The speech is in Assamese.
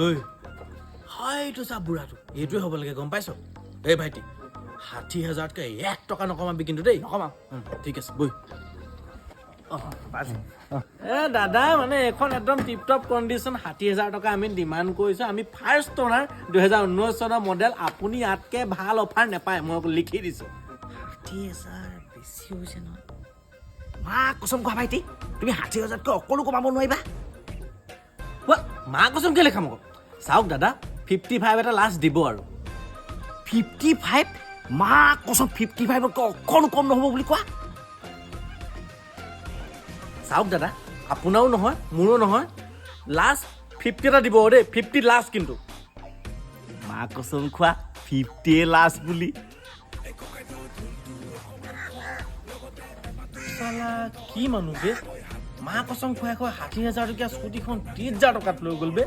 ঐ হয়তো চা বুঢ়াটো এইটোৱে হ'ব লাগে গম পাইছ এই ভাইটি ৬০,০০০তকৈ ১ টকা নকমাবি কিন্তু দেই নকমা ঠিক আছে বৈ দাদা মানে এখন একদম টিপটপ কণ্ডিশ্যন ৬০,০০০ টকা আমি ডিমাণ্ড কৰিছোঁ আমি ফাৰ্ষ্ট অনাৰ ২০১৯ চনৰ মডেল আপুনি ইয়াতকৈ ভাল অফাৰ নাপায় মই লিখি দিছোঁ ৬০,০০০ বেছি হৈছে নহয় মা কচম খোৱা ভাইটি তুমি ৬০,০০০তকৈ অকণো কমাব নোৱাৰিবা মা কচম কেলৈ খাম আকৌ চাওক দাদা 55 এটা লাষ্ট দিব আৰু 55 মা কচম 55তকৈ অকণো কম নহ'ব বুলি কোৱা চাওক দাদা আপোনাৰো নহয় মোৰো নহয় লাষ্ট 50 এটা দিব দেই 50 লাষ্ট কিন্তু মা কচম খোৱা 50 লাষ্ট বুলি চালা কি মানুহ বে মা কচম খুৱাই খুৱাই ৬০,০০০ টকীয়া স্কুটিখন ৩০,০০০ টকাত লৈ গ'ল বে